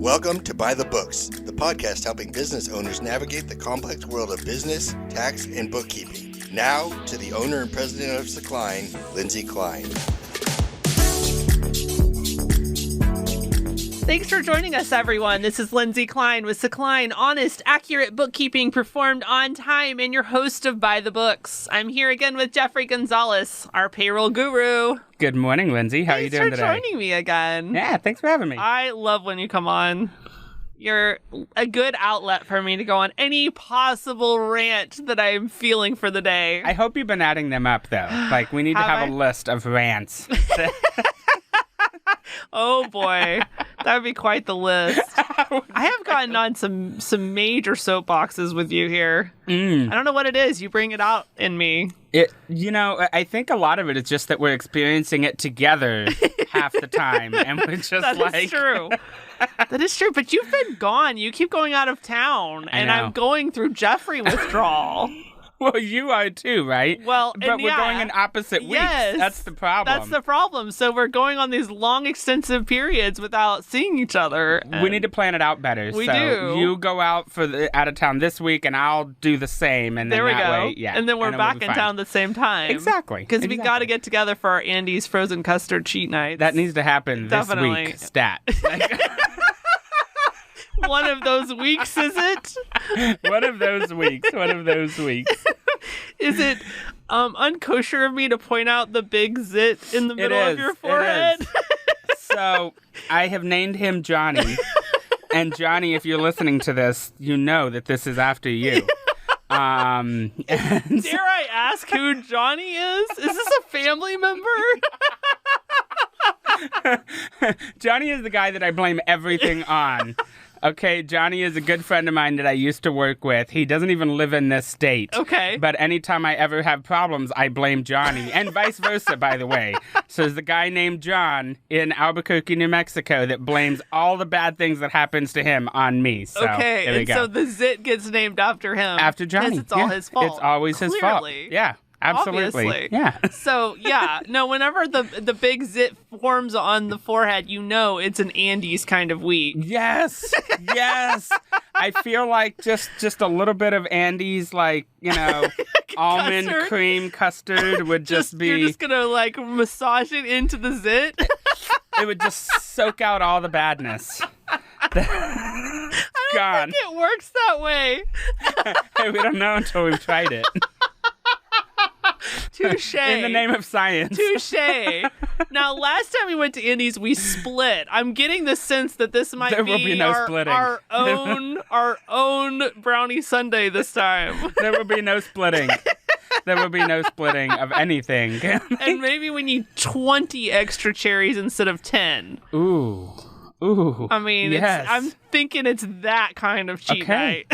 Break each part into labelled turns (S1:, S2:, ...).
S1: Welcome to By the Books, the podcast helping business owners navigate the complex world of business, tax, and bookkeeping. Now, to the owner and president of Secline, Lindsay Klein.
S2: Thanks for joining us, everyone. This is Lindsay Klein with Secline, honest, accurate bookkeeping performed on time, and your host of By the Books. I'm here again with Jeffrey Gonzalez, our payroll guru.
S3: Good morning, Lindsay. How are you doing today?
S2: Thanks for joining me again.
S3: Yeah, thanks for having me.
S2: I love when you come on. You're a good outlet for me to go on any possible rant that I'm feeling for the day.
S3: I hope you've been adding them up, though. Like, we need to have a list of rants.
S2: Oh, boy. That would be quite the list. I have gotten on some major soapboxes with you here. I don't know what it is. You bring it out in me.
S3: I think a lot of it is just that we're experiencing it together half the time. And we're just
S2: That is true. That is true. But you've been gone. You keep going out of town. And I'm going through Jeffrey withdrawal.
S3: Well, you are too, right?
S2: Well,
S3: but we're going in opposite weeks.
S2: Yes,
S3: that's the problem.
S2: That's the problem. So we're going on these long, extensive periods without seeing each other.
S3: We need to plan it out better.
S2: We
S3: so
S2: do.
S3: You go out out of town this week, and I'll do the same. And then
S2: there we go.
S3: Way, yeah,
S2: and then we're back in town at the same time.
S3: Exactly.
S2: Because we got to get together for our Andy's frozen custard cheat nights.
S3: That needs to happen
S2: Definitely.
S3: This week. Stat.
S2: One of those weeks, is it?
S3: One of those weeks.
S2: Is it unkosher of me to point out the big zit in the middle of your forehead?
S3: It is. So, I have named him Johnny. And Johnny, if you're listening to this, you know that this is after you.
S2: Dare I ask who Johnny is? Is this a family member?
S3: Johnny is the guy that I blame everything on. Okay, Johnny is a good friend of mine that I used to work with. He doesn't even live in this state.
S2: Okay.
S3: But anytime I ever have problems, I blame Johnny. And vice versa, by the way. So there's a guy named John in Albuquerque, New Mexico that blames all the bad things that happens to him on me. So,
S2: okay,
S3: there we go.
S2: So the zit gets named after him.
S3: After Johnny.
S2: Because it's all his fault.
S3: It's always his fault. Yeah. Absolutely.
S2: Obviously.
S3: Yeah.
S2: So, yeah. No, whenever the big zit forms on the forehead, you know it's an Andy's kind of week.
S3: Yes. Yes. I feel like just a little bit of Andy's, almond cream custard would just be...
S2: You're just going to, massage it into the zit?
S3: It would just soak out all the badness.
S2: I don't think it works that way.
S3: Hey, we don't know until we've tried it.
S2: Touche.
S3: In the name of science.
S2: Touche. Now, last time we went to Andy's, we split. I'm getting the sense that this might
S3: there will be no splitting.
S2: our own brownie sundae this time.
S3: There will be no splitting. There will be no splitting of anything.
S2: And maybe we need 20 extra cherries instead of 10.
S3: Ooh.
S2: I mean,
S3: yes.
S2: I'm thinking it's that kind of cheat night.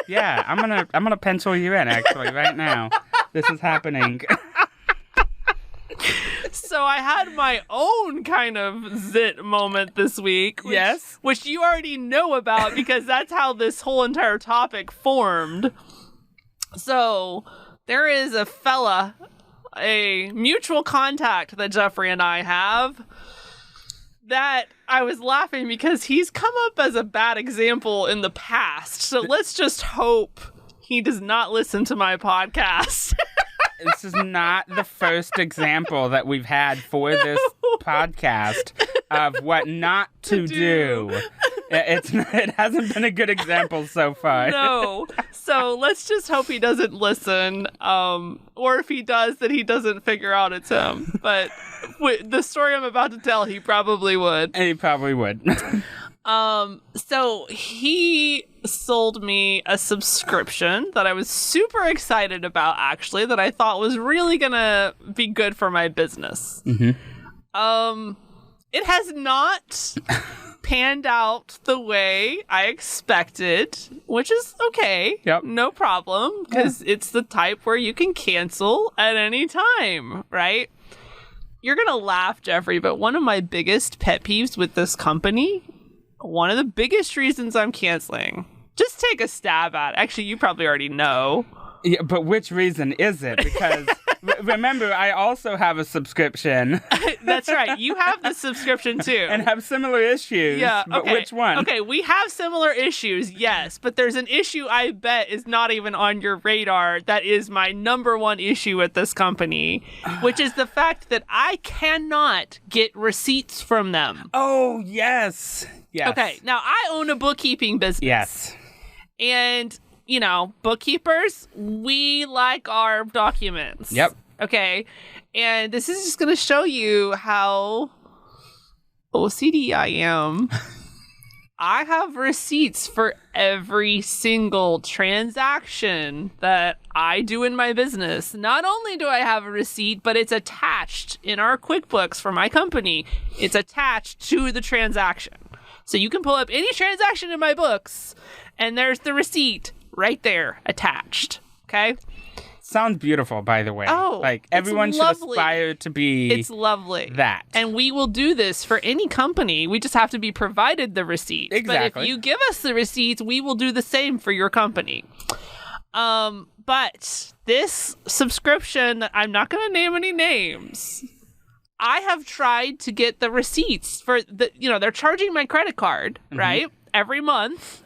S3: Yeah. I'm gonna pencil you in actually right now. This is happening.
S2: So I had my own kind of zit moment this week. Which you already know about because that's how this whole entire topic formed. So there is a mutual contact that Jeffrey and I have that I was laughing because he's come up as a bad example in the past. So let's just hope he does not listen to my podcast.
S3: This is not the first example that we've had for this podcast of what not to do. It hasn't been a good example so far.
S2: No. So let's just hope he doesn't listen. Or if he does, that he doesn't figure out it's him. But the story I'm about to tell, he probably would.
S3: He probably would.
S2: So he sold me a subscription that I was super excited about, actually, that I thought was really gonna be good for my business.
S3: Mm-hmm.
S2: It has not panned out the way I expected, which is okay.
S3: Yep.
S2: No problem, because it's the type where you can cancel at any time, right? You're gonna laugh, Jeffrey, but one of my biggest pet peeves with this company, one of the biggest reasons I'm canceling, just take a stab at it. Actually, you probably already know.
S3: Yeah, but which reason is it? Because Remember, I also have a subscription.
S2: That's right. You have the subscription too.
S3: And have similar issues.
S2: Yeah.
S3: But
S2: Okay.
S3: which one?
S2: Okay, we have similar issues, yes. But there's an issue I bet is not even on your radar that is my number one issue with this company, which is the fact that I cannot get receipts from them.
S3: Oh, yes. Yes.
S2: Okay, now I own a bookkeeping business.
S3: Yes.
S2: And, you know, bookkeepers, we like our documents.
S3: Yep.
S2: Okay. And this is just going to show you how OCD I am. I have receipts for every single transaction that I do in my business. Not only do I have a receipt, but it's attached in our QuickBooks for my company. It's attached to the transaction. So you can pull up any transaction in my books, and there's the receipt right there attached. Okay?
S3: Sounds beautiful, by the way.
S2: Oh,
S3: like everyone should aspire to be.
S2: It's lovely.
S3: That.
S2: And we will do this for any company. We just have to be provided the receipt.
S3: Exactly.
S2: But if you give us the receipts, we will do the same for your company. But this subscription, I'm not going to name any names. I have tried to get the receipts for they're charging my credit card, right? Every month.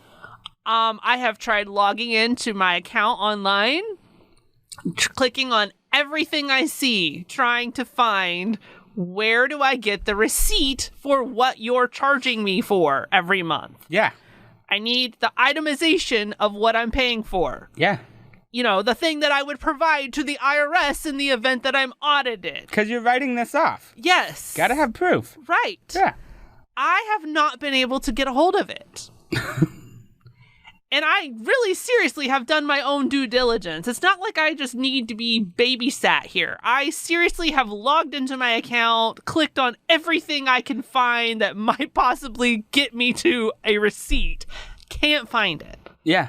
S2: I have tried logging into my account online, clicking on everything I see, trying to find where do I get the receipt for what you're charging me for every month.
S3: Yeah.
S2: I need the itemization of what I'm paying for.
S3: Yeah.
S2: You know, the thing that I would provide to the IRS in the event that I'm audited.
S3: Because you're writing this off.
S2: Yes.
S3: Gotta have proof.
S2: Right.
S3: Yeah.
S2: I have not been able to get a hold of it. And I really seriously have done my own due diligence. It's not like I just need to be babysat here. I seriously have logged into my account, clicked on everything I can find that might possibly get me to a receipt. Can't find it.
S3: Yeah.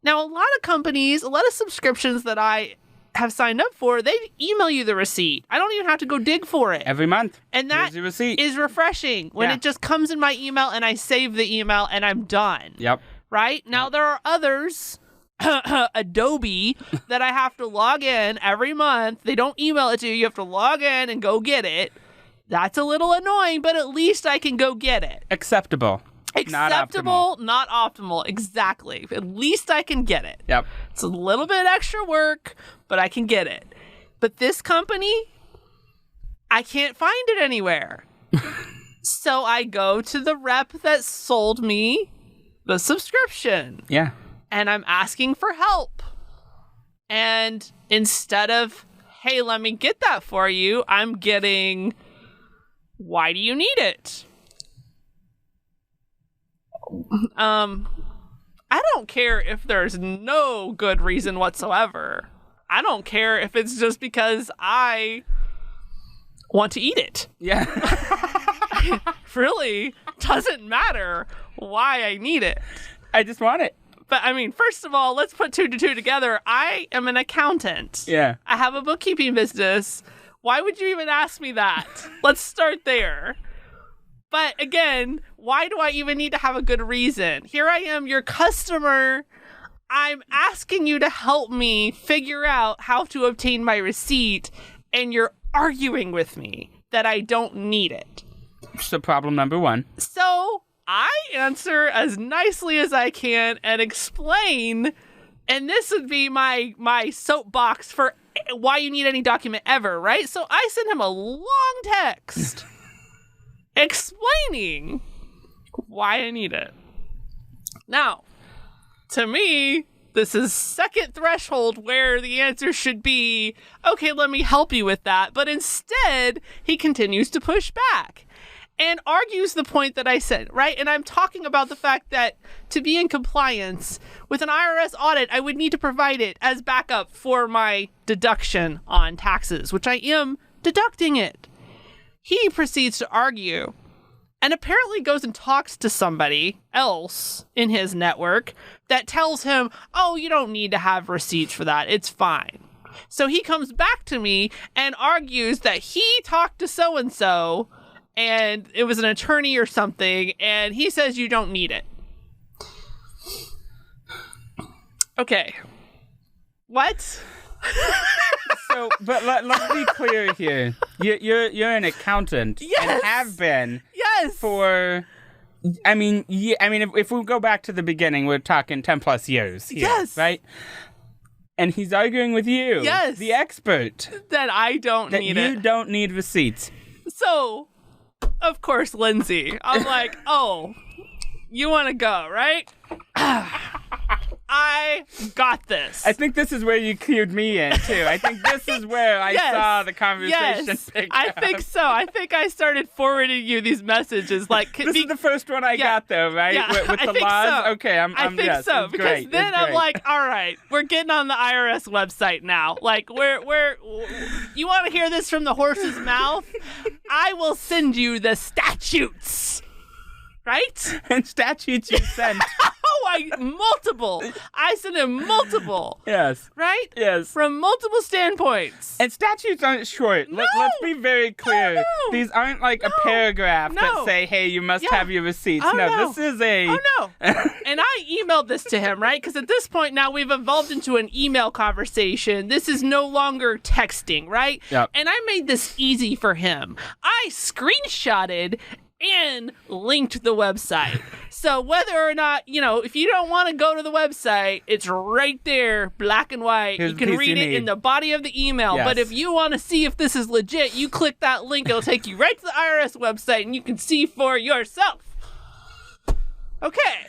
S2: Now, a lot of companies, a lot of subscriptions that I have signed up for, they email you the receipt. I don't even have to go dig for it.
S3: Every month.
S2: And that
S3: your receipt.
S2: is refreshing when it just comes in my email and I save the email and I'm done.
S3: Yep.
S2: Right? Now, there are others, Adobe, that I have to log in every month. They don't email it to you. You have to log in and go get it. That's a little annoying, but at least I can go get it.
S3: Acceptable.
S2: Acceptable, not optimal. Exactly. At least I can get it.
S3: Yep.
S2: It's a little bit extra work, but I can get it. But this company, I can't find it anywhere. So I go to the rep that sold me the subscription.
S3: Yeah.
S2: And I'm asking for help. And instead of, hey, let me get that for you, I'm getting, why do you need it? I don't care if there's no good reason whatsoever. I don't care if it's just because I want to eat it.
S3: Yeah.
S2: It really doesn't matter why I need it.
S3: I just want it.
S2: But I mean, first of all, let's put two to two together. I am an accountant.
S3: Yeah.
S2: I have a bookkeeping business. Why would you even ask me that? Let's start there. But again, why do I even need to have a good reason? Here I am, your customer. I'm asking you to help me figure out how to obtain my receipt, and you're arguing with me that I don't need it.
S3: So problem number one.
S2: So I answer as nicely as I can and explain, and this would be my soapbox for why you need any document ever, right? So I send him a long text explaining why I need it. Now, to me, this is second threshold where the answer should be, okay, let me help you with that. But instead, he continues to push back and argues the point that I said, right? And I'm talking about the fact that to be in compliance with an IRS audit, I would need to provide it as backup for my deduction on taxes, which I am deducting it. He proceeds to argue and apparently goes and talks to somebody else in his network that tells him, oh, you don't need to have receipts for that. It's fine. So he comes back to me and argues that he talked to so-and-so and it was an attorney or something, and he says you don't need it. Okay. What?
S3: but let's be clear here. You're an accountant.
S2: Yes.
S3: And have been.
S2: Yes.
S3: For, if we go back to the beginning, we're talking 10 plus years here,
S2: yes.
S3: Right? And he's arguing with you.
S2: Yes.
S3: The expert.
S2: That I don't need it.
S3: That you don't need receipts.
S2: So, of course, Lindsay, I'm like, oh, you want to go, right? I got this.
S3: I think this is where you cued me in, too. I think this is where I saw the conversation pick
S2: I
S3: up.
S2: think so. I think I started forwarding you these messages. Like,
S3: this is the first one I got, though, right?
S2: Yeah,
S3: with the
S2: I think
S3: laws?
S2: so.
S3: Okay,
S2: I think
S3: yes,
S2: so.
S3: It's
S2: Because
S3: great.
S2: then I'm like, all right, we're getting on the IRS website now. Like, we're you want to hear this from the horse's mouth? I will send you the statutes. Right?
S3: And statutes you sent.
S2: Multiple. I sent him multiple.
S3: Yes.
S2: Right?
S3: Yes.
S2: From multiple standpoints.
S3: And statutes aren't short.
S2: No.
S3: Let's be very clear.
S2: No.
S3: These aren't like a paragraph that say, hey, you must have your receipts.
S2: No.
S3: This is a...
S2: Oh, no. And I emailed this to him, right? Because at this point now we've evolved into an email conversation. This is no longer texting, right?
S3: Yep.
S2: And I made this easy for him. I screenshotted and linked the website. So whether or not, if you don't want to go to the website, it's right there, black and white.
S3: Here's
S2: you can read it in the body of the email.
S3: Yes.
S2: But if you want to see if this is legit, you click that link. It'll take you right to the IRS website and you can see for yourself. Okay.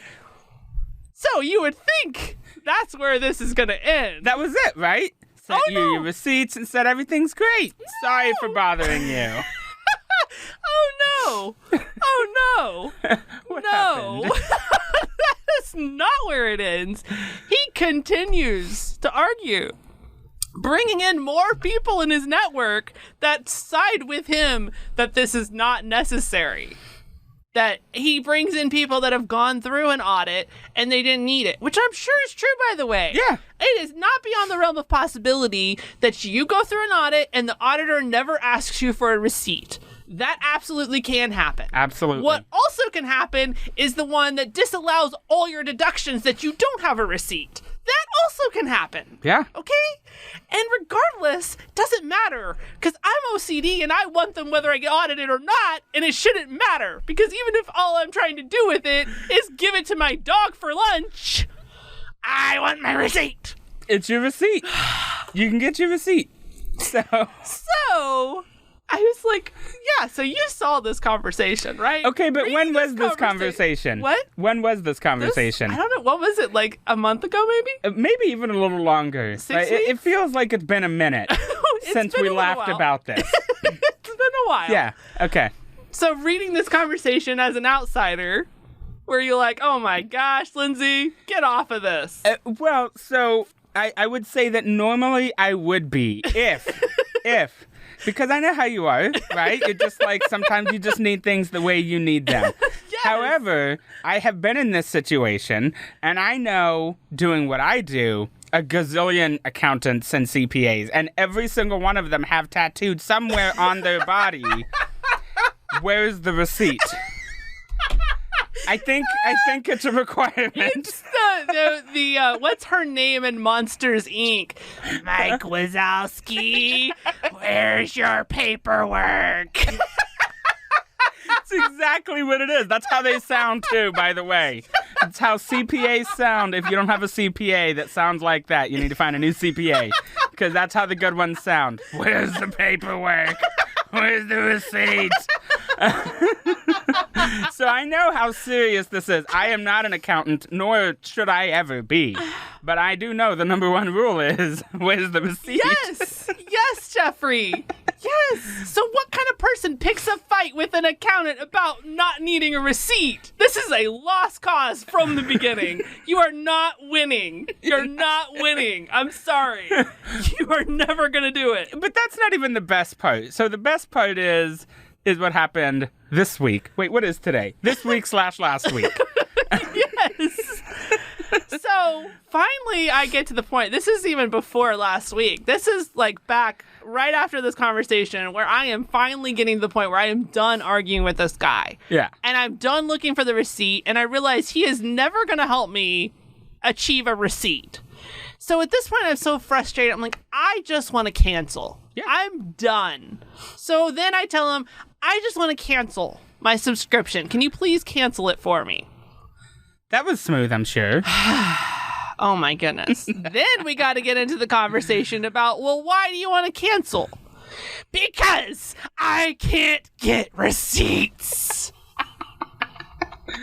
S2: So you would think that's where this is going to end.
S3: That was it, right? Sent you your receipts and said everything's great. No. Sorry for bothering you.
S2: Oh, no. Oh, no.
S3: What
S2: no.
S3: happened?
S2: That's not where it ends. He continues to argue, bringing in more people in his network that side with him that this is not necessary. That he brings in people that have gone through an audit and they didn't need it, which I'm sure is true, by the way.
S3: Yeah.
S2: It is not beyond the realm of possibility that you go through an audit and the auditor never asks you for a receipt. That absolutely can happen.
S3: Absolutely.
S2: What also can happen is the one that disallows all your deductions that you don't have a receipt. That also can happen.
S3: Yeah.
S2: Okay? And regardless, doesn't matter. Because I'm OCD and I want them whether I get audited or not, and it shouldn't matter. Because even if all I'm trying to do with it is give it to my dog for lunch, I want my receipt.
S3: It's your receipt. You can get your receipt. So
S2: I was like, yeah, so you saw this conversation, right?
S3: Okay, but when was this conversation?
S2: What?
S3: When was this conversation?
S2: I don't know. What was it, like a month ago, maybe?
S3: Maybe even a little longer.
S2: 6 weeks?
S3: It feels like it's been a minute since we laughed about this.
S2: It's been a while.
S3: Yeah, okay.
S2: So reading this conversation as an outsider, where you're like, oh my gosh, Lindsay, get off of this.
S3: Well, so I would say that normally I would be, if. Because I know how you are, right? You're just like, sometimes you just need things the way you need them.
S2: Yes.
S3: However, I have been in this situation, and I know, doing what I do, a gazillion accountants and CPAs, and every single one of them have tattooed somewhere on their body, where's the receipt? I think it's a requirement.
S2: It's the what's her name in Monsters, Inc.? Mike Wazowski, where's your paperwork?
S3: That's exactly what it is. That's how they sound, too, by the way. It's how CPAs sound. If you don't have a CPA that sounds like that, you need to find a new CPA. Because that's how the good ones sound. Where's the paperwork? Where's the receipt? So I know how serious this is. I am not an accountant, nor should I ever be. But I do know the number one rule is, where's the receipt?
S2: Yes, Jeffrey. Yes. So what kind of person picks a fight with an accountant about not needing a receipt? This is a lost cause from the beginning. You are not winning. You're not winning. I'm sorry. You are never going to do it.
S3: But that's not even the best part. So the best part is what happened this week. Wait, what is today? This week / last week.
S2: Yes. So finally I get to the point. This is even before last week. This is like back right after this conversation where I am finally getting to the point where I am done arguing with this guy.
S3: Yeah.
S2: And I'm done looking for the receipt. And I realize he is never going to help me achieve a receipt. So at this point, I'm so frustrated. I'm like, I just want to cancel.
S3: Yeah.
S2: I'm done. So then I tell him, I just want to cancel my subscription. Can you please cancel it for me?
S3: That was smooth, I'm sure.
S2: Oh my goodness. Then we got to get into the conversation about, well, why do you want to cancel? Because I can't get receipts.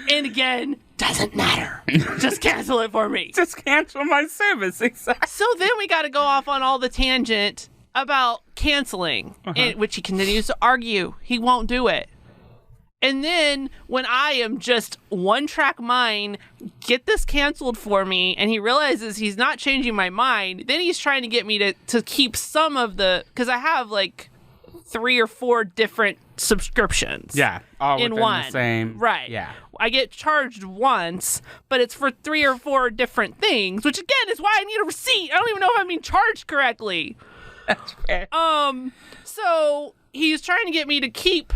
S2: And again, doesn't matter. Just cancel it for me.
S3: Just cancel my service, exactly.
S2: So then we got to go off on all the tangent about canceling, which he continues to argue. He won't do it. And then when I am just one-track mind, get this canceled for me, and he realizes he's not changing my mind, then he's trying to get me to keep some of the... Because I have, like, 3 or 4 different subscriptions.
S3: Yeah, all
S2: in
S3: within
S2: one.
S3: the same.
S2: Right.
S3: Yeah.
S2: I get charged once, but it's for 3 or 4 different things, which again is why I need a receipt. I don't even know if I'm being charged correctly.
S3: That's fair.
S2: So he's trying to get me to keep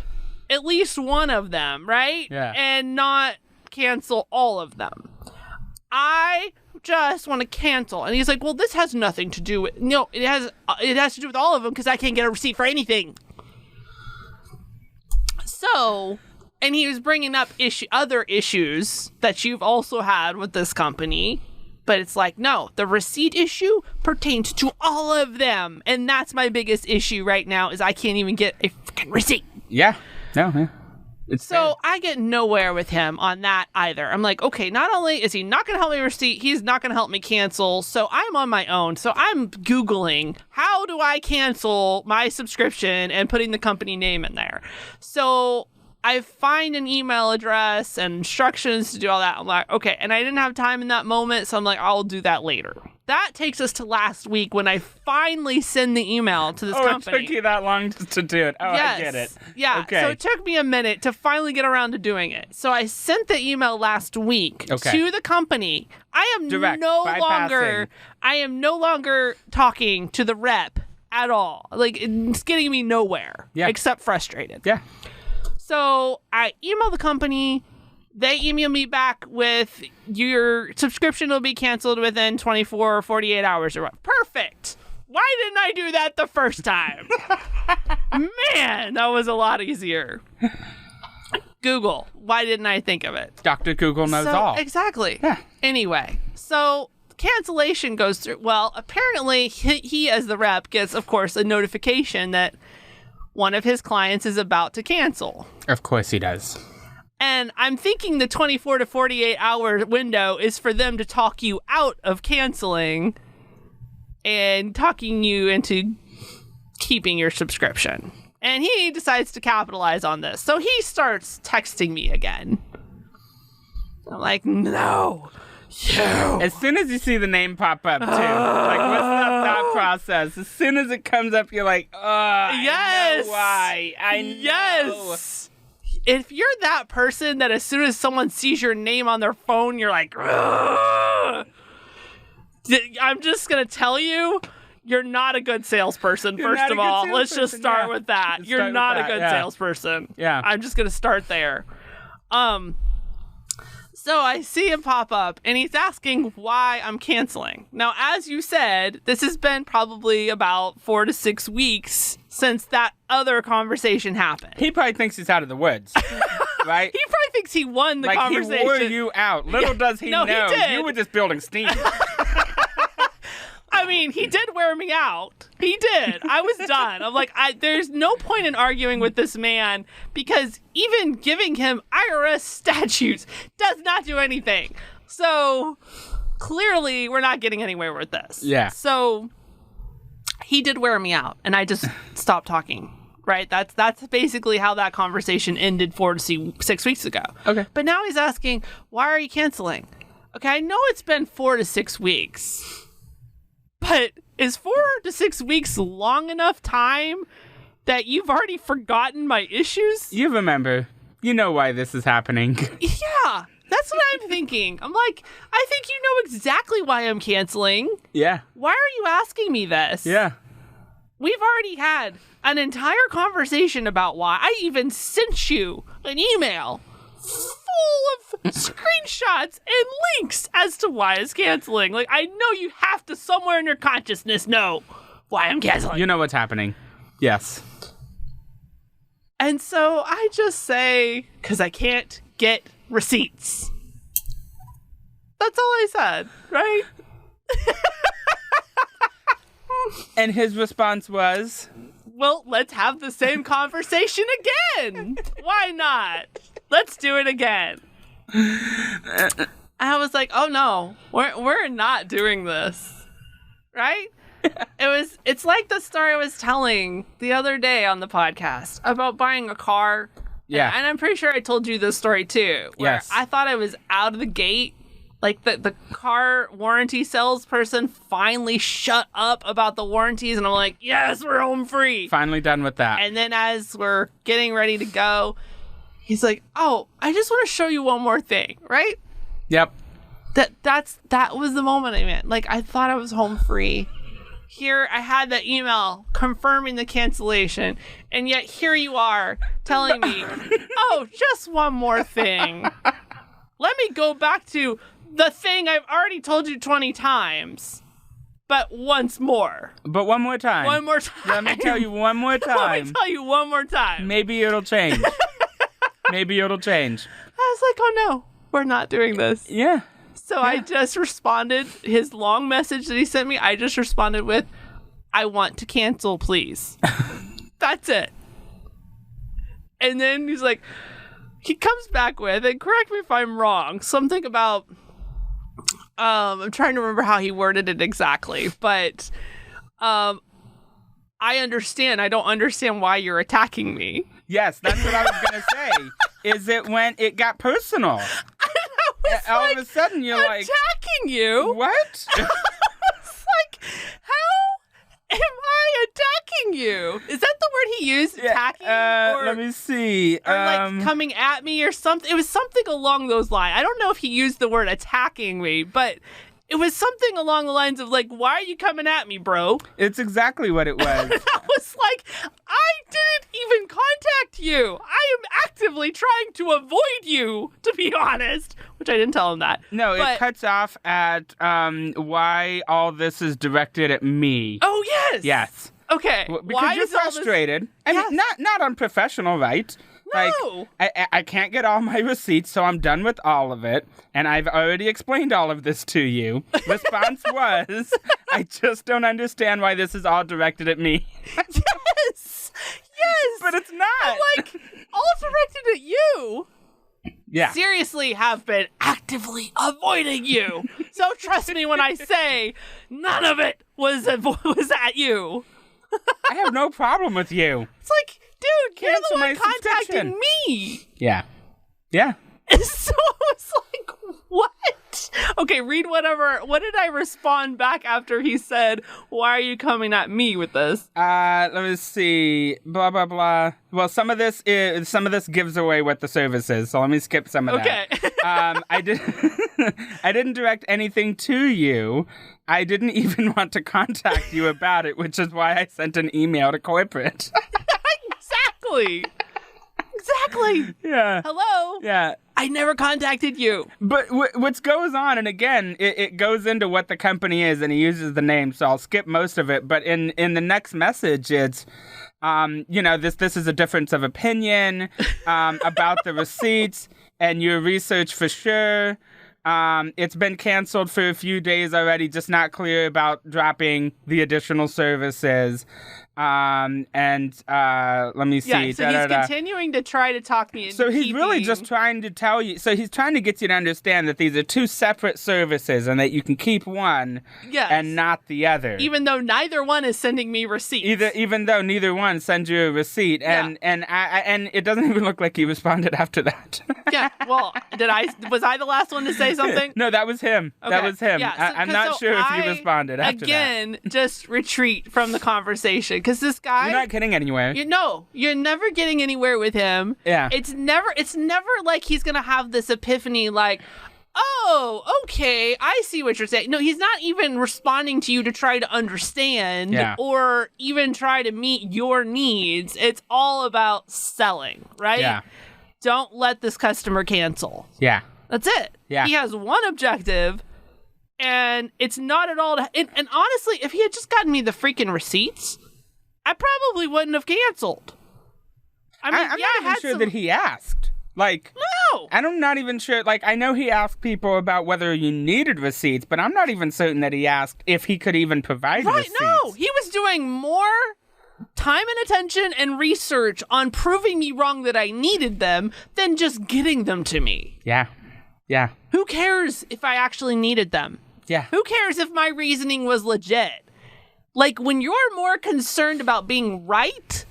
S2: at least one of them, right?
S3: Yeah.
S2: And not cancel all of them. I just want to cancel. And he's like, well, this has nothing to do with... No, it has to do with all of them because I can't get a receipt for anything. So, and he was bringing up other issues that you've also had with this company. But it's like, no, the receipt issue pertains to all of them. And that's my biggest issue right now is I can't even get a freaking receipt.
S3: Yeah. No, yeah. It's
S2: So
S3: fair.
S2: I get nowhere with him on that either. I'm like, okay, not only is he not going to help me receipt, he's not going to help me cancel. So I'm on my own. So I'm Googling, how do I cancel my subscription and putting the company name in there? So I find an email address and instructions to do all that. I'm like, okay. And I didn't have time in that moment. So I'm like, I'll do that later. That takes us to last week when I finally send the email to this company.
S3: It took you that long to do it. Oh,
S2: yes.
S3: I get it.
S2: Yeah.
S3: Okay.
S2: So it took me a minute to finally get around to doing it. So I sent the email last week to the company. I am no longer talking to the rep at all. Like, it's getting me nowhere.
S3: Yeah.
S2: Except frustrated.
S3: Yeah.
S2: So I email the company. They email me back with your subscription will be canceled within 24 or 48 hours or what. Perfect. Why didn't I do that the first time? Man, that was a lot easier. Google. Why didn't I think of it?
S3: Dr. Google knows all.
S2: Exactly.
S3: Yeah.
S2: Anyway, so cancellation goes through. Well, apparently he as the rep gets, of course, a notification that one of his clients is about to cancel.
S3: Of course he does.
S2: And I'm thinking the 24 to 48 hour window is for them to talk you out of canceling and talking you into keeping your subscription. And he decides to capitalize on this. So he starts texting me again. I'm like, no, you.
S3: As soon as you see the name pop up, too. Like, what's that thought process? As soon as it comes up, you're like,
S2: yes.
S3: I know why. I know.
S2: Yes. If you're that person that as soon as someone sees your name on their phone, you're like, ugh. I'm just going to tell you, you're not a good salesperson, first of all. Let's just start with that. You're not a good salesperson.
S3: Yeah.
S2: I'm just going to start there. So I see him pop up, and he's asking why I'm canceling. Now, as you said, this has been probably about 4 to 6 weeks since that other conversation happened.
S3: He probably thinks he's out of the woods, right?
S2: He probably thinks he won the conversation.
S3: He wore you out. Little does he know.
S2: He did.
S3: You were just building steam.
S2: I mean, he did wear me out. He did. I was done. I'm like, there's no point in arguing with this man because even giving him IRS statutes does not do anything. So clearly we're not getting anywhere with this.
S3: Yeah.
S2: So he did wear me out and I just stopped talking. Right? That's basically how that conversation ended 4 to 6 weeks ago.
S3: Okay.
S2: But now he's asking, why are you canceling? Okay, I know it's been 4 to 6 weeks. But is 4 to 6 weeks long enough time that you've already forgotten my issues?
S3: You remember. You know why this is happening.
S2: Yeah, that's what I'm thinking. I'm like, I think you know exactly why I'm canceling.
S3: Yeah.
S2: Why are you asking me this?
S3: Yeah.
S2: We've already had an entire conversation about why. I even sent you an email full of screenshots screenshots and links as to why it's canceling. Like, I know you have to somewhere in your consciousness know why I'm canceling.
S3: You know what's happening. Yes.
S2: And so I just say, because I can't get receipts. That's all I said, right?
S3: And his response was,
S2: well, let's have the same conversation again. Why not? Let's do it again. I was like, oh no, we're not doing this. Right? It's like the story I was telling the other day on the podcast about buying a car.
S3: Yeah.
S2: And I'm pretty sure I told you this story too. Where
S3: Yes.
S2: I thought I was out of the gate. Like the car warranty salesperson finally shut up about the warranties, and I'm like, yes, we're home free.
S3: Finally done with that.
S2: And then as we're getting ready to go, he's like, oh, I just want to show you one more thing, right?
S3: Yep.
S2: That was the moment I meant. Like, I thought I was home free. Here, I had the email confirming the cancellation, and yet here you are telling me, oh, just one more thing. Let me go back to the thing I've already told you 20 times, but once more.
S3: But one more time.
S2: One more time.
S3: Let me tell you one more time.
S2: Let me tell you one more time.
S3: Maybe it'll change. Maybe it'll change.
S2: I was like, oh no, we're not doing this.
S3: Yeah.
S2: So I just responded, his long message that he sent me, I just responded with, I want to cancel, please. That's it. And then he's like, he comes back with, and correct me if I'm wrong, something about, I'm trying to remember how he worded it exactly, but I understand. I don't understand why you're attacking me.
S3: Yes, that's what I was going to say. Is it when it got personal? All of a sudden, you're like,
S2: attacking you?
S3: What?
S2: It's like, how am I attacking you? Is that the word he used? Attacking? Or,
S3: let me see.
S2: Or like coming at me or something. It was something along those lines. I don't know if he used the word attacking me, but it was something along the lines of like, why are you coming at me, bro?
S3: It's exactly what it was.
S2: And I was like, I didn't even contact you. I am actively trying to avoid you, to be honest. Which I didn't tell him that.
S3: No, it cuts off at why all this is directed at me.
S2: Oh, yes.
S3: Yes.
S2: Okay.
S3: Because
S2: why
S3: you're
S2: is all this...
S3: frustrated. I
S2: Yes.
S3: mean, not unprofessional, right?
S2: No.
S3: Like, I can't get all my receipts, so I'm done with all of it. And I've already explained all of this to you. Response was, I just don't understand why this is all directed at me.
S2: Yes. Yes.
S3: But it's not.
S2: I'm like, all directed at you.
S3: Yeah.
S2: Seriously have been actively avoiding you. So trust me when I say none of it was at you.
S3: I have no problem with you.
S2: It's like, dude, you're
S3: Cancel
S2: the one
S3: my
S2: contacting
S3: subscription.
S2: me.
S3: Yeah. Yeah.
S2: And so I was like, what? Okay, read whatever. What did I respond back after he said, why are you coming at me with this?
S3: Let me see. Blah, blah, blah. Well, some of this gives away what the service is, so let me skip some of that.
S2: Okay.
S3: I didn't direct anything to you. I didn't even want to contact you about it, which is why I sent an email to corporate.
S2: Exactly.
S3: Yeah.
S2: Hello?
S3: Yeah.
S2: I never contacted you.
S3: But what goes on, and again, it goes into what the company is, and he uses the name, so I'll skip most of it. But in the next message, it's, this is a difference of opinion about the receipts and your research for sure. It's been canceled for a few days already, just not clear about dropping the additional services. Let me see.
S2: Yeah, so he's continuing to try to talk me into
S3: So he's really just trying to tell you, so he's trying to get you to understand that these are two separate services and that you can keep one and not the other.
S2: Even though neither one is sending me receipts.
S3: Even though neither one sends you a receipt. And it doesn't even look like he responded after that.
S2: Yeah, well, was I the last one to say something?
S3: No, that was him.
S2: Okay.
S3: That was him.
S2: Yeah,
S3: I'm not sure if he responded after
S2: again, just retreat from the conversation. Because this guy...
S3: You're not getting anywhere.
S2: You're never getting anywhere with him.
S3: Yeah.
S2: It's never like he's going to have this epiphany like, oh, okay, I see what you're saying. No, he's not even responding to you to try to understand or even try to meet your needs. It's all about selling, right?
S3: Yeah.
S2: Don't let this customer cancel.
S3: Yeah.
S2: That's it.
S3: Yeah.
S2: He has one objective, and it's not at all... And honestly, if he had just gotten me the freaking receipts, I probably wouldn't have canceled. I mean,
S3: I'm not even sure that he asked. Like,
S2: no!
S3: I'm not even sure. Like, I know he asked people about whether you needed receipts, but I'm not even certain that he asked if he could even provide receipts.
S2: No! He was doing more time and attention and research on proving me wrong that I needed them than just getting them to me.
S3: Yeah. Yeah.
S2: Who cares if I actually needed them?
S3: Yeah.
S2: Who cares if my reasoning was legit? Like, when you're more concerned about being right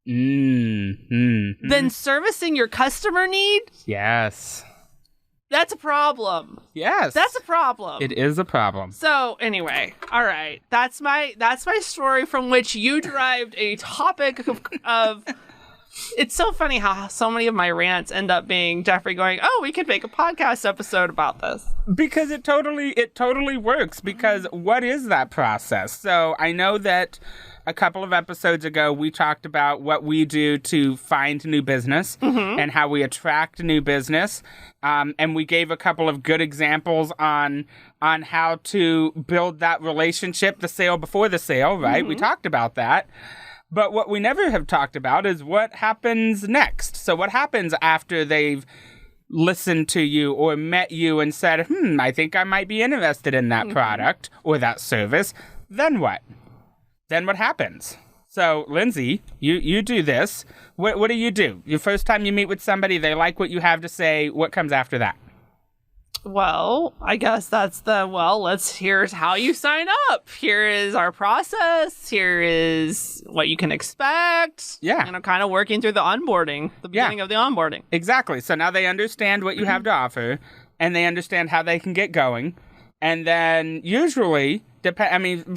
S2: than servicing your customer need,
S3: yes,
S2: that's a problem.
S3: Yes.
S2: That's a problem.
S3: It is a problem.
S2: So, anyway, all right. That's my story from which you derived a topic of it's so funny how so many of my rants end up being Jeffrey going, "Oh, we could make a podcast episode about this."
S3: Because it totally works. Because what is that process? So I know that a couple of episodes ago, we talked about what we do to find new business and how we attract new business. And we gave a couple of good examples on how to build that relationship, the sale before the sale, right? We talked about that. But what we never have talked about is what happens next. So what happens after they've listened to you or met you and said, I think I might be interested in that product or that service. Then what? Then what happens? So, Lindsay, you do this. What do you do? Your first time you meet with somebody, they like what you have to say. What comes after that?
S2: Well, I guess that's here's how you sign up. Here is our process. Here is what you can expect.
S3: Yeah.
S2: Kind of working through the onboarding, the beginning of the onboarding.
S3: Exactly. So now they understand what you have to offer, and they understand how they can get going. And then usually,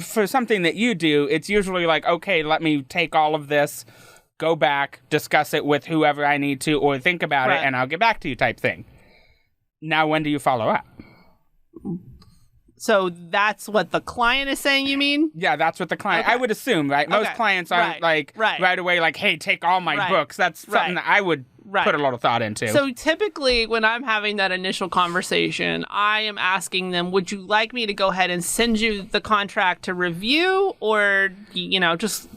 S3: for something that you do, it's usually like, okay, let me take all of this, go back, discuss it with whoever I need to, or think about it, and I'll get back to you type thing. Now, when do you follow up?
S2: So that's what the client is saying, you mean?
S3: Yeah, that's what the client... I would assume, right? Most clients aren't right away like, hey, take all my books. That's something that I would put a lot of thought into.
S2: So typically when I'm having that initial conversation, I am asking them, would you like me to go ahead and send you the contract to review? Or, just...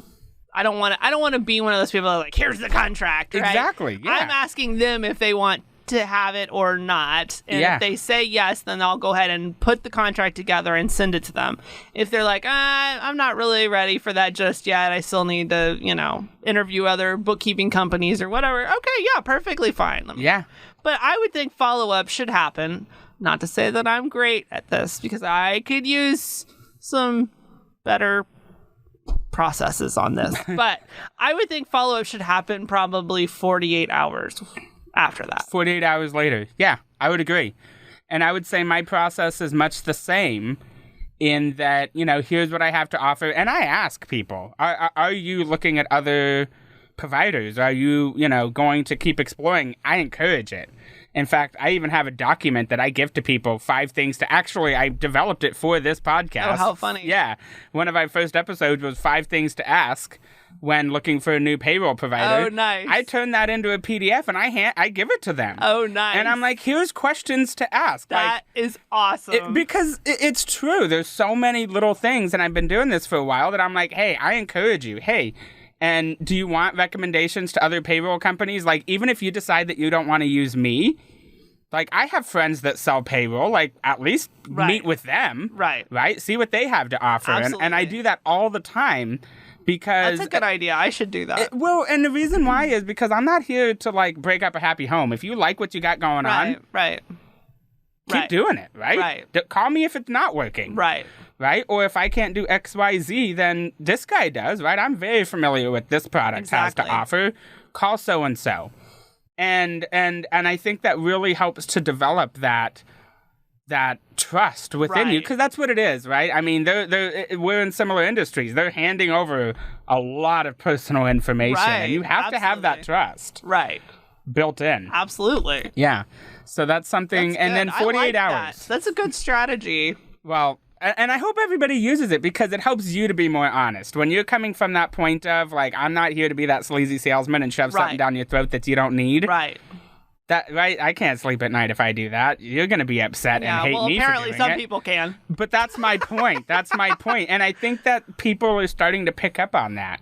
S2: I don't want to be one of those people that are like, here's the contract, right?
S3: Exactly, yeah.
S2: I'm asking them if they want to have it or not. And if they say yes, then I'll go ahead and put the contract together and send it to them. If they're like, I'm not really ready for that just yet, I still need to, interview other bookkeeping companies or whatever. Okay, yeah, perfectly fine. But I would think follow-up should happen. Not to say that I'm great at this, because I could use some better processes on this. But I would think follow-up should happen probably 48 hours after that.
S3: 48 hours later. Yeah, I would agree. And I would say my process is much the same in that, here's what I have to offer. And I ask people, are you looking at other providers? Are you, going to keep exploring? I encourage it. In fact, I even have a document that I give to people, 5 things to... Actually, I developed it for this podcast.
S2: Oh, how funny.
S3: Yeah. One of my first episodes was 5 things to ask when looking for a new payroll provider.
S2: Oh, nice.
S3: I turn that into a PDF and I give it to them.
S2: Oh, nice.
S3: And I'm like, here's questions to ask.
S2: That is awesome.
S3: Because it's true. There's so many little things, and I've been doing this for a while, that I'm like, hey, I encourage you. Hey, and do you want recommendations to other payroll companies? Like, even if you decide that you don't want to use me, like, I have friends that sell payroll. Like, at least meet with them. Right? See what they have to offer. And I do that all the time because...
S2: That's a good idea. I should do that.
S3: And the reason why is because I'm not here to, break up a happy home. If you like what you got going on... Keep doing it, right? Call me if it's not working. Right? Or if I can't do X, Y, Z, then this guy does, right? I'm very familiar with this product has to offer. Call so-and-so. And I think that really helps to develop that trust within you, because that's what it is, right? I mean, we're in similar industries. They're handing over a lot of personal information, and you have to have that trust. Built in.
S2: Absolutely.
S3: Yeah. So that's something,
S2: that's
S3: and then 48 hours.
S2: That's a good strategy.
S3: Well, and I hope everybody uses it because it helps you to be more honest. When you're coming from that point of, I'm not here to be that sleazy salesman and shove something down your throat that you don't need. That right? I can't sleep at night if I do that. You're going to be upset and hate me for doing it.
S2: Apparently some people can.
S3: But that's my point. That's my point. And I think that people are starting to pick up on that.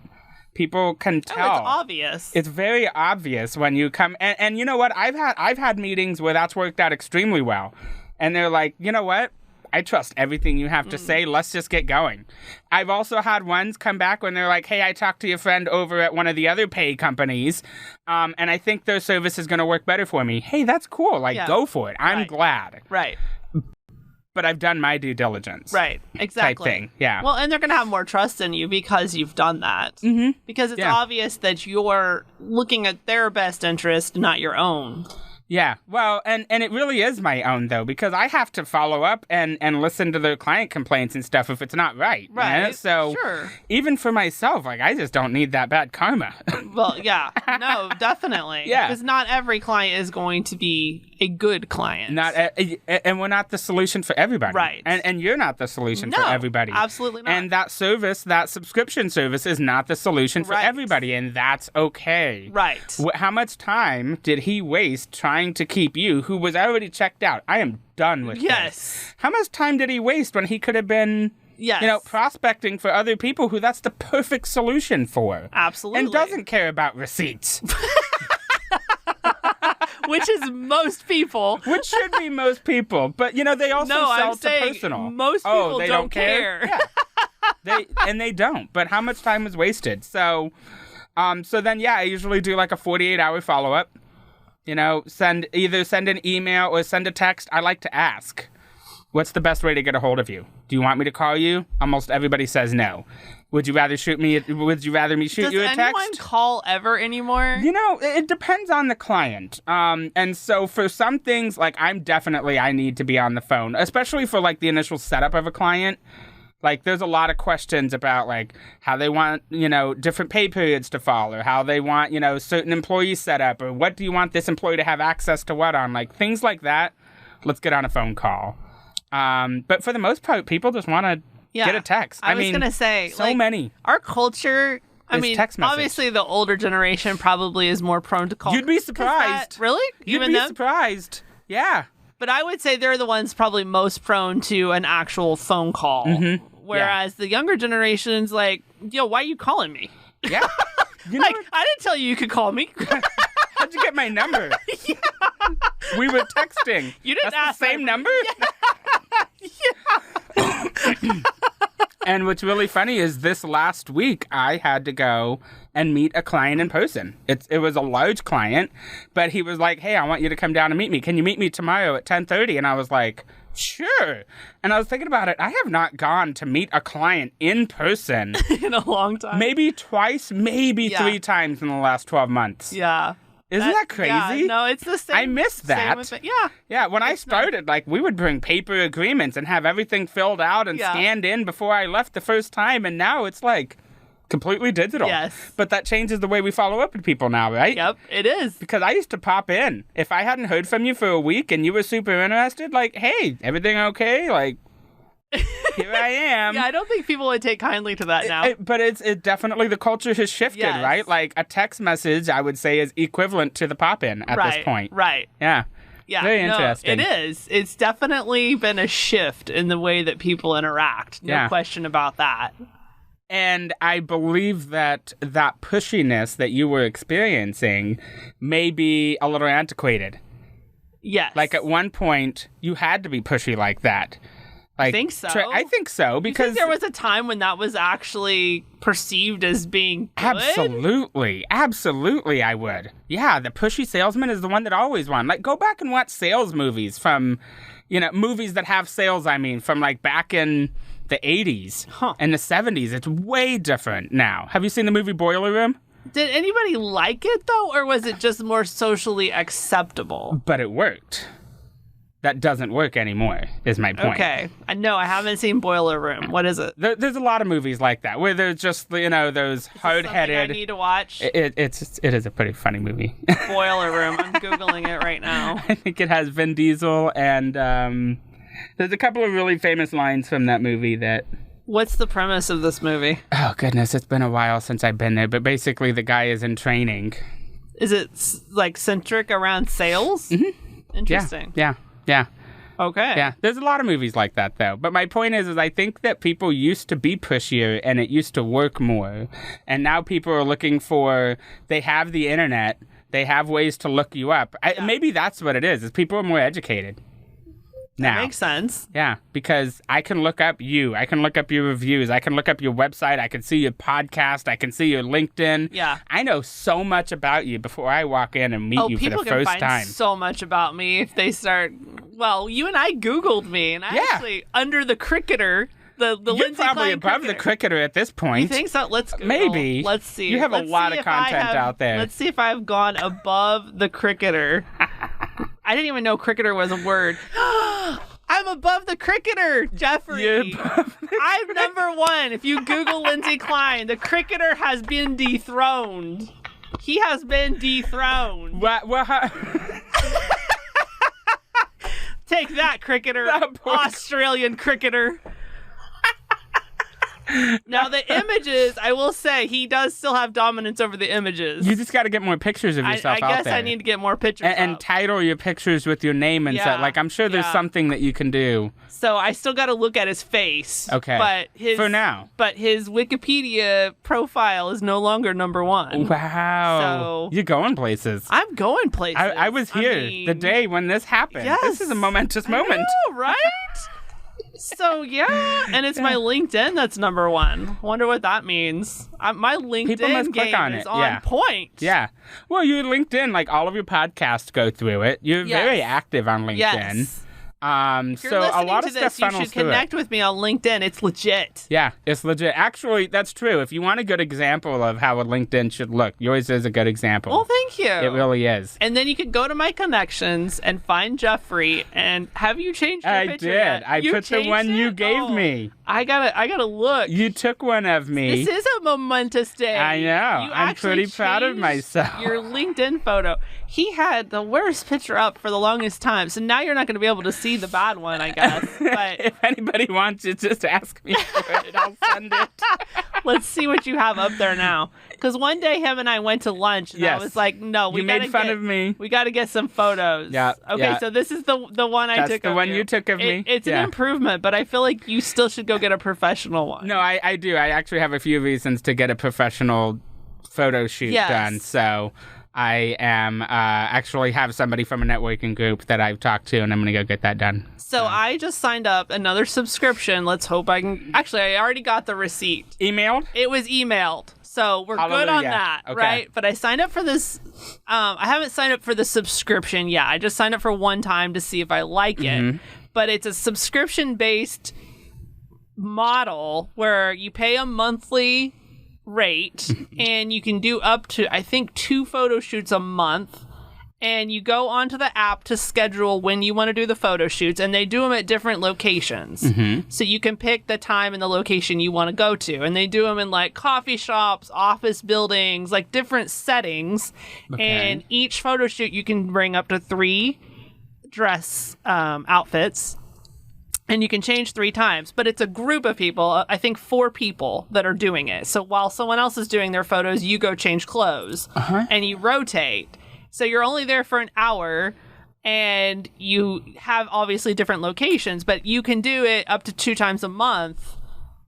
S3: People can tell.
S2: Oh, it's obvious.
S3: It's very obvious when you come. And you know what? I've had meetings where that's worked out extremely well. And they're like, you know what? I trust everything you have to say. Let's just get going. I've also had ones come back when they're like, hey, I talked to your friend over at one of the other pay companies, and I think their service is going to work better for me. Hey, that's cool. Like, go for it. I'm glad.
S2: Right.
S3: But I've done my due diligence.
S2: Right. Exactly.
S3: Type thing. Yeah.
S2: Well, and they're going to have more trust in you because you've done that.
S3: Mm-hmm.
S2: Because it's obvious that you're looking at their best interest, not your own.
S3: Yeah, well, and it really is my own, though, because I have to follow up and listen to the client complaints and stuff if it's not right.
S2: Right,
S3: you know? So even for myself, like, I just don't need that bad karma.
S2: Well, yeah, no, definitely.
S3: Yeah.
S2: Because not every client is going to be a good client.
S3: And we're not the solution for everybody.
S2: Right.
S3: And you're not the solution for everybody.
S2: Absolutely not.
S3: And that service, that subscription service is not the solution for everybody, and that's okay.
S2: Right.
S3: How much time did he waste trying to keep you, who was already checked out? I am done with this. How much time did he waste when he could have been, prospecting for other people who that's the perfect solution for?
S2: Absolutely.
S3: And doesn't care about receipts.
S2: Which is most people.
S3: Which should be most people. But, they also sell to personal.
S2: Most people don't care.
S3: Yeah. They don't. But how much time was wasted? So then, I usually do like a 48-hour follow-up. Send an email or send a text. I like to ask, what's the best way to get a hold of you? Do you want me to call you? Almost everybody says no. Would you rather me shoot you a text?
S2: Does anyone call ever anymore?
S3: It depends on the client. And so for some things, like I need to be on the phone, especially for like the initial setup of a client. Like, there's a lot of questions about, like, how they want, different pay periods to fall, or how they want, certain employees set up, or what do you want this employee to have access to what on? Like, things like that, let's get on a phone call. But for the most part, people just want to get a text.
S2: I was going to say,
S3: so many.
S2: Our culture,
S3: text message.
S2: Obviously the older generation probably is more prone to call.
S3: You'd be surprised.
S2: Really?
S3: You'd be surprised. Yeah.
S2: But I would say they're the ones probably most prone to an actual phone call. Mm-hmm. Whereas the younger generation's like, why are you calling me?
S3: Yeah.
S2: I didn't tell you could call me.
S3: How'd you get my number? We were texting.
S2: You didn't ask
S3: the same number?
S2: Yeah.
S3: And what's really funny is this last week, I had to go and meet a client in person. It was a large client, but he was like, hey, I want you to come down and meet me. Can you meet me tomorrow at 10:30? And I was like, sure. And I was thinking about it. I have not gone to meet a client in person
S2: in a long time.
S3: Maybe twice, maybe 3 times in the last 12 months.
S2: Yeah.
S3: Isn't that crazy?
S2: Yeah, no, it's the same.
S3: I miss that. Yeah, when I started, we would bring paper agreements and have everything filled out and scanned in before I left the first time, and now it's completely digital.
S2: Yes.
S3: But that changes the way we follow up with people now, right?
S2: Yep, it is.
S3: Because I used to pop in. If I hadn't heard from you for a week and you were super interested, hey, everything okay? Here I am.
S2: Yeah, I don't think people would take kindly to that now.
S3: But it definitely, the culture has shifted, right? Like, a text message, I would say, is equivalent to the pop-in at this point.
S2: Right.
S3: Yeah.
S2: Yeah.
S3: Very interesting.
S2: It is. It's definitely been a shift in the way that people interact. No question about that.
S3: And I believe that pushiness that you were experiencing may be a little antiquated.
S2: Yes.
S3: Like, at one point, you had to be pushy like that.
S2: I think so.
S3: I think so, because
S2: there was a time when that was actually perceived as being good.
S3: Absolutely, I would. Yeah, the pushy salesman is the one that always won. Go back and watch sales movies from, movies that have sales, from back in the 80s and the 70s. It's way different now. Have you seen the movie Boiler Room?
S2: Did anybody like it, though, or was it just more socially acceptable?
S3: But it worked. That doesn't work anymore, is my point.
S2: Okay. No, I haven't seen Boiler Room. What is it?
S3: There's a lot of movies like that, where there's just, those hard-headed...
S2: I need to watch?
S3: It is a pretty funny movie.
S2: Boiler Room. I'm Googling it right now.
S3: I think it has Vin Diesel, and there's a couple of really famous lines from that movie that...
S2: What's the premise of this movie?
S3: Oh, goodness, it's been a while since I've been there, but basically the guy is in training.
S2: Is it like centric around sales?
S3: Mm-hmm.
S2: Interesting.
S3: Yeah.
S2: Okay.
S3: Yeah, there's a lot of movies like that, though. But my point is I think that people used to be pushier and it used to work more. And now people are looking for, they have the internet, they have ways to look you up. Maybe that's what it is people are more educated now.
S2: That makes sense.
S3: Yeah, because I can look up you, I can look up your reviews, I can look up your website, I can see your podcast, I can see your LinkedIn.
S2: Yeah.
S3: I know so much about you before I walk in and meet you for the first time.
S2: People can find so much about me if they start... Well, you and I Googled me, and I actually, under the cricketer, the
S3: You're
S2: Lindsay
S3: probably
S2: Klein
S3: above
S2: cricketer.
S3: the cricketer at this point.
S2: You think so? Let's Google.
S3: Maybe.
S2: Let's see.
S3: You have
S2: Let's
S3: a lot
S2: see
S3: of
S2: if I
S3: content
S2: have-
S3: out there.
S2: Let's see if I've gone above the cricketer. I didn't even know cricketer was a word. I'm above the cricketer, Jeffrey. I'm number one. If you Google Lindsay Klein, the cricketer has been dethroned. He has been dethroned.
S3: What?
S2: Take that, cricketer. Australian cricketer. Now, the images, I will say, he does still have dominance over the images.
S3: You just got to get more pictures of yourself
S2: I
S3: out
S2: guess
S3: there.
S2: I need to get more pictures
S3: and
S2: up.
S3: title your pictures with your name and stuff. Like, I'm sure there's something that you can do.
S2: So I still got to look at his face.
S3: Okay.
S2: But
S3: for now.
S2: But his Wikipedia profile is no longer number one.
S3: Wow.
S2: So
S3: you're going places.
S2: I'm going places.
S3: I was here the day when this happened.
S2: Yes.
S3: This is a momentous moment.
S2: I know, right? So, yeah. And it's my LinkedIn that's number one. Wonder what that means. My LinkedIn game is on point.
S3: Yeah. Well, your LinkedIn, like all of your podcasts go through it. You're very active on LinkedIn.
S2: Yes.
S3: So a lot of stuff funnels through it.
S2: You should connect with me on LinkedIn. It's legit.
S3: Yeah, it's legit. Actually, that's true. If you want a good example of how a LinkedIn should look, yours is a good example.
S2: Well, thank you.
S3: It really is.
S2: And then you can go to my connections and find Jeffrey. And have you changed your picture yet?
S3: I put the one you gave me.
S2: I gotta look.
S3: You took one of me.
S2: This is a momentous day.
S3: I know. I'm pretty proud of myself.
S2: Your LinkedIn photo. He had the worst picture up for the longest time. So now you're not going to be able to see the bad one, I guess. But
S3: if anybody wants it, just ask me for it. I'll send it.
S2: Let's see what you have up there now. Because one day him and I went to lunch, and I was like, "No, we
S3: made fun of me.
S2: We got to get some photos."
S3: Yeah.
S2: Okay, so this is the one I took.
S3: That's the one you took of me.
S2: It's an improvement, but I feel like you still should go get a professional one.
S3: No, I do. I actually have a few reasons to get a professional photo shoot done. So I am actually have somebody from a networking group that I've talked to, and I'm going to go get that done.
S2: So I just signed up another subscription. Let's hope I can... Actually, I already got the receipt.
S3: Emailed?
S2: It was emailed. So we're good on that, right? But I signed up for this... I haven't signed up for the subscription yet. I just signed up for one time to see if I like it. But it's a subscription-based model where you pay a monthly rate and you can do up to, I think, 2 photo shoots a month. And you go onto the app to schedule when you want to do the photo shoots, and they do them at different locations. So you can pick the time and the location you want to go to. And they do them in like coffee shops, office buildings, like different settings. And each photo shoot, you can bring up to 3 dress outfits. And you can change 3 times. But it's a group of people, I think 4 people that are doing it. So while someone else is doing their photos, you go change clothes. And you rotate. So you're only there for an hour, and you have obviously different locations, but you can do it up to 2 times a month,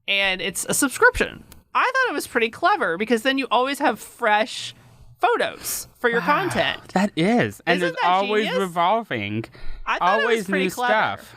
S2: and it's a subscription. I thought it was pretty clever, because then you always have fresh photos for your content.
S3: That is. And
S2: Isn't
S3: it's
S2: that
S3: always
S2: genius?
S3: revolving.
S2: I thought
S3: always
S2: it was pretty
S3: new
S2: clever.
S3: stuff.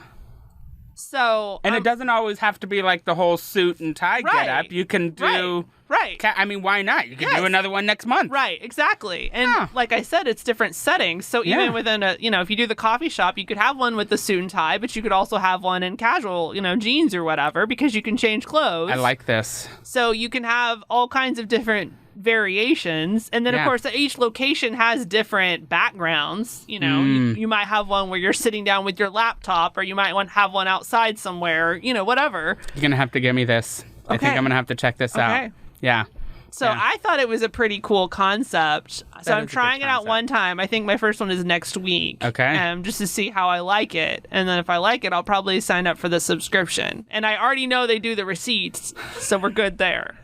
S2: So,
S3: and it doesn't always have to be like the whole suit and tie get up. You can do...
S2: Right.
S3: I mean, why not? You can do another one next month.
S2: Right, exactly. And like I said, it's different settings. So even within a, if you do the coffee shop, you could have one with the suit and tie, but you could also have one in casual, jeans or whatever, because you can change clothes.
S3: I like this.
S2: So you can have all kinds of different variations. And then, of course, each location has different backgrounds. You might have one where you're sitting down with your laptop, or you might have one outside somewhere, whatever.
S3: You're going to have to give me this. Okay. I think I'm going to have to check this out. Yeah.
S2: So I thought it was a pretty cool concept. So I'm trying it out one time. I think my first one is next week.
S3: Okay.
S2: Just to see how I like it. And then if I like it, I'll probably sign up for the subscription. And I already know they do the receipts, so we're good there.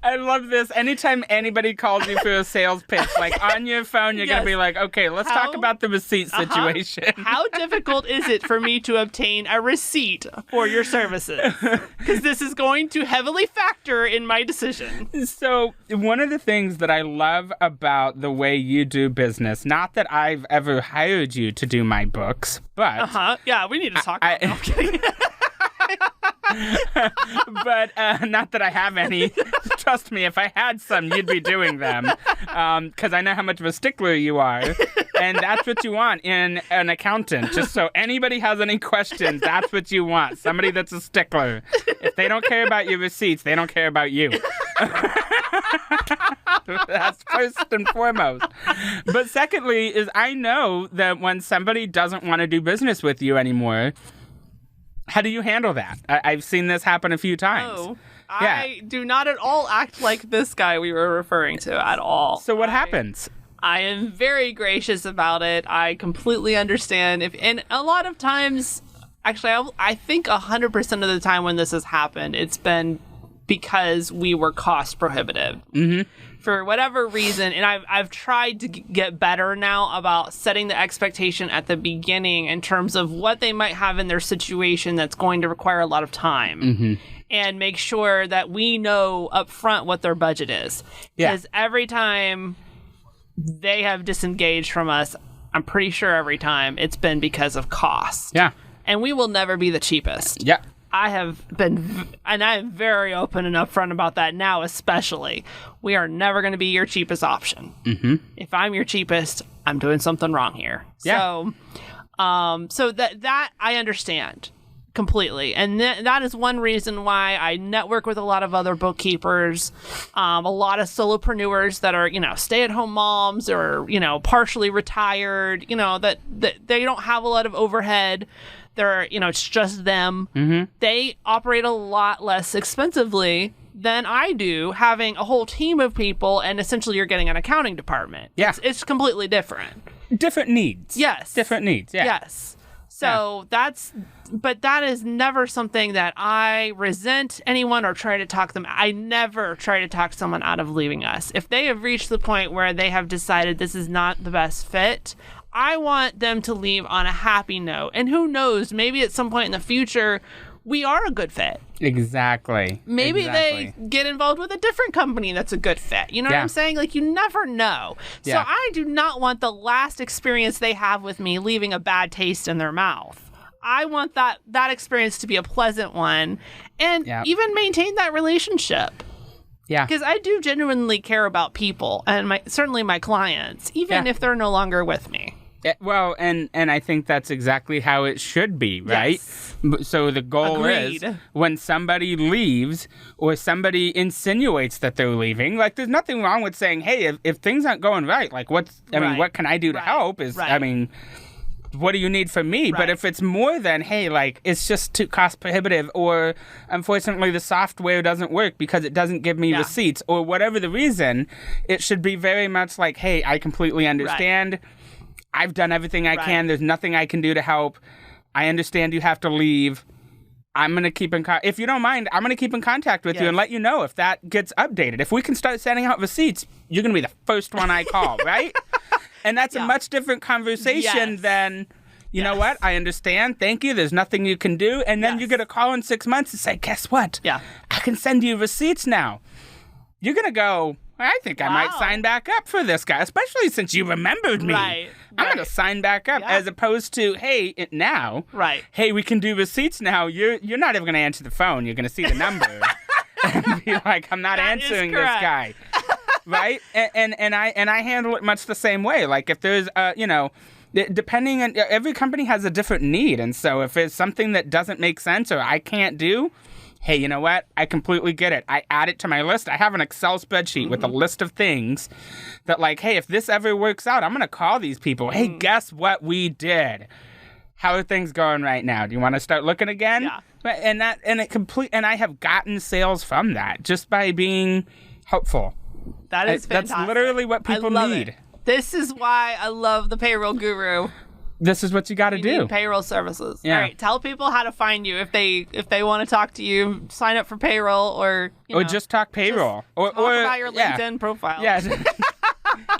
S3: I love this. Anytime anybody calls you for a sales pitch, like on your phone, you're going to be like, okay, let's talk about the receipt situation.
S2: How difficult is it for me to obtain a receipt for your services? Because this is going to heavily factor in my decision.
S3: So one of the things that I love about the way you do business, not that I've ever hired you to do my books, but...
S2: Yeah, we need to talk about that. I'm kidding.
S3: But not that I have any. Trust me, if I had some, you'd be doing them. Because I know how much of a stickler you are. And that's what you want in an accountant. Just so anybody has any questions, that's what you want. Somebody that's a stickler. If they don't care about your receipts, they don't care about you. That's first and foremost. But secondly is I know that when somebody doesn't want to do business with you anymore, how do you handle that? I've seen this happen a few times.
S2: Oh, yeah. I do not at all act like this guy we were referring to at all.
S3: So what happens?
S2: I am very gracious about it. I completely understand. And a lot of times, actually, I think 100% of the time when this has happened, it's been because we were cost prohibitive. Mm-hmm. For whatever reason, and I've tried to get better now about setting the expectation at the beginning in terms of what they might have in their situation that's going to require a lot of time. Mm-hmm. And make sure that we know up front what their budget is. Because every time they have disengaged from us, I'm pretty sure every time it's been because of cost.
S3: Yeah.
S2: And we will never be the cheapest.
S3: Yeah.
S2: I have been, and I'm very open and upfront about that now, especially. We are never going to be your cheapest option. Mm-hmm. If I'm your cheapest, I'm doing something wrong here.
S3: Yeah.
S2: So that I understand completely. And that is one reason why I network with a lot of other bookkeepers, a lot of solopreneurs that are, stay-at-home moms or, partially retired, that they don't have a lot of overhead. They're, it's just them. Mm-hmm. They operate a lot less expensively than I do, having a whole team of people, and essentially you're getting an accounting department.
S3: Yeah.
S2: It's completely different.
S3: Different needs.
S2: Yes.
S3: Different needs, yeah.
S2: Yes. So but that is never something that I resent anyone or try to talk them. I never try to talk someone out of leaving us. If they have reached the point where they have decided this is not the best fit, I want them to leave on a happy note. And who knows, maybe at some point in the future, we are a good fit.
S3: Exactly.
S2: Maybe they get involved with a different company that's a good fit. You know what I'm saying? Like, you never know. So I do not want the last experience they have with me leaving a bad taste in their mouth. I want that experience to be a pleasant one and even maintain that relationship.
S3: Yeah.
S2: Because I do genuinely care about people and certainly my clients, even if they're no longer with me.
S3: Well, and I think that's exactly how it should be, right?
S2: Yes.
S3: So the goal is when somebody leaves or somebody insinuates that they're leaving, like there's nothing wrong with saying, hey, if things aren't going right, like what can I do to help? What do you need from me? Right. But if it's more than, hey, like it's just too cost prohibitive or unfortunately the software doesn't work because it doesn't give me receipts or whatever the reason, it should be very much like, hey, I completely understand. Right. I've done everything I can. There's nothing I can do to help. I understand you have to leave. I'm going to keep in contact. If you don't mind, I'm going to keep in contact with you and let you know if that gets updated. If we can start sending out receipts, you're going to be the first one I call, right? And that's a much different conversation than, you know what? I understand. Thank you. There's nothing you can do. And then you get a call in 6 months and say, guess what?
S2: Yeah.
S3: I can send you receipts now. You're going to go, I think I might sign back up for this guy, especially since you remembered me.
S2: Right.
S3: I'm going to sign back up as opposed to, hey, now.
S2: Right.
S3: Hey, we can do receipts now. You're not even going to answer the phone. You're going to see the number and be like, I'm not answering this guy. Right? And I handle it much the same way. Like if there's, depending on, every company has a different need. And so if it's something that doesn't make sense or I can't do, hey, you know what? I completely get it. I add it to my list. I have an Excel spreadsheet with a list of things that like, hey, if this ever works out, I'm going to call these people. Hey, guess what we did? How are things going right now? Do you want to start looking again?
S2: Yeah.
S3: And I have gotten sales from that just by being helpful.
S2: That is fantastic.
S3: That's literally what people need.
S2: This is why I love the Payroll Guru.
S3: this is what you got to do.
S2: Need payroll services.
S3: Yeah.
S2: All right, tell people how to find you if they want to talk to you, sign up for payroll, or
S3: just talk payroll,
S2: talk about your LinkedIn profile.
S3: Yeah.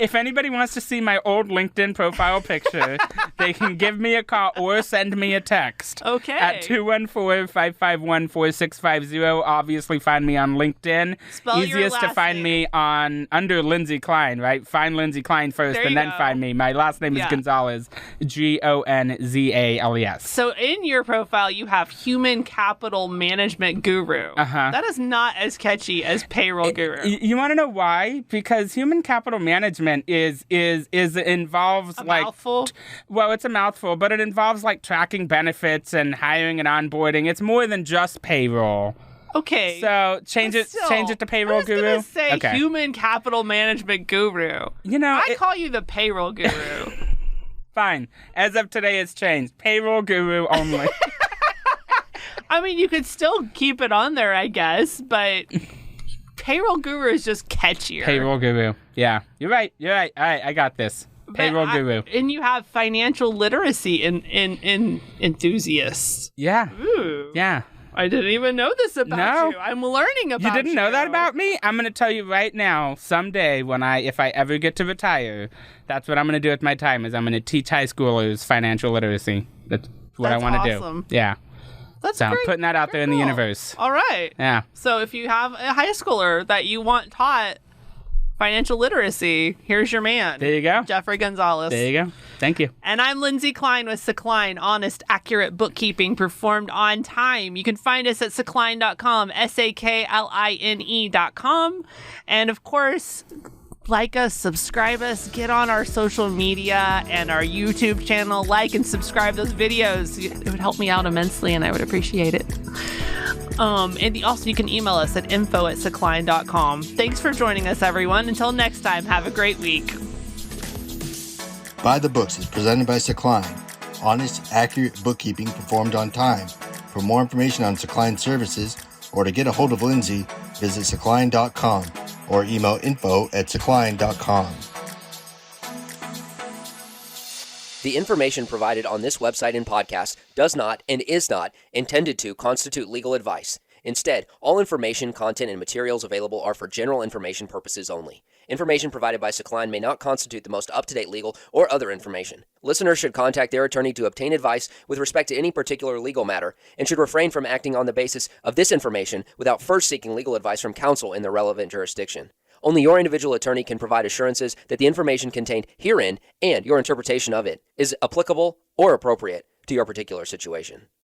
S3: If anybody wants to see my old LinkedIn profile picture, they can give me a call or send me a text.
S2: Okay.
S3: At 214-551-4650. Obviously, find me on LinkedIn.
S2: Spell your
S3: Easiest to
S2: last
S3: find
S2: name.
S3: me under Lindsay Klein, right? Find Lindsay Klein first
S2: There
S3: and
S2: you
S3: then
S2: go.
S3: find me. My last name is Gonzalez, Gonzales.
S2: So in your profile, you have human capital management guru.
S3: Uh-huh.
S2: That is not as catchy as payroll guru.
S3: You want to know why? Because human capital management involves
S2: A
S3: like
S2: mouthful?
S3: Well, it's a mouthful, but it involves like tracking benefits and hiring and onboarding. It's more than just payroll.
S2: Okay.
S3: So change it to payroll
S2: I was
S3: guru.
S2: gonna say
S3: Okay.
S2: human capital management guru. I call you the payroll guru.
S3: Fine. As of today, it's changed. Payroll guru only.
S2: I mean, you could still keep it on there, I guess, but payroll guru is just catchier.
S3: Payroll guru. Yeah, you're right. All right, I got this. Payroll guru.
S2: And you have financial literacy in enthusiasts.
S3: Yeah.
S2: Ooh.
S3: Yeah.
S2: I didn't even know this about you. I'm learning about you.
S3: You didn't know that about me? I'm going to tell you right now, someday if I ever get to retire, that's what I'm going to do with my time is I'm going to teach high schoolers financial literacy. That's what I want to do. Yeah.
S2: That's
S3: so
S2: great.
S3: I'm putting that out there in the universe.
S2: All right.
S3: Yeah.
S2: So if you have a high schooler that you want taught financial literacy, here's your man.
S3: There you go.
S2: Jeffrey Gonzalez.
S3: There you go. Thank you.
S2: And I'm Lindsay Klein with Sakline, honest, accurate bookkeeping performed on time. You can find us at sakline.com, SAKLINE.com. And of course, like us, subscribe us, get on our social media and our YouTube channel, like and subscribe those videos. It would help me out immensely and I would appreciate it. And also you can email us at info@sakline.com. Thanks for joining us, everyone. Until next time, have a great week.
S1: By the Books is presented by Sakline. Honest, accurate bookkeeping performed on time. For more information on Sakline services or to get a hold of Lindsay, visit sakline.com or email info@sakline.com.
S4: The information provided on this website and podcast does not and is not intended to constitute legal advice. Instead, all information, content, and materials available are for general information purposes only. Information provided by Sakline may not constitute the most up-to-date legal or other information. Listeners should contact their attorney to obtain advice with respect to any particular legal matter and should refrain from acting on the basis of this information without first seeking legal advice from counsel in the relevant jurisdiction. Only your individual attorney can provide assurances that the information contained herein and your interpretation of it is applicable or appropriate to your particular situation.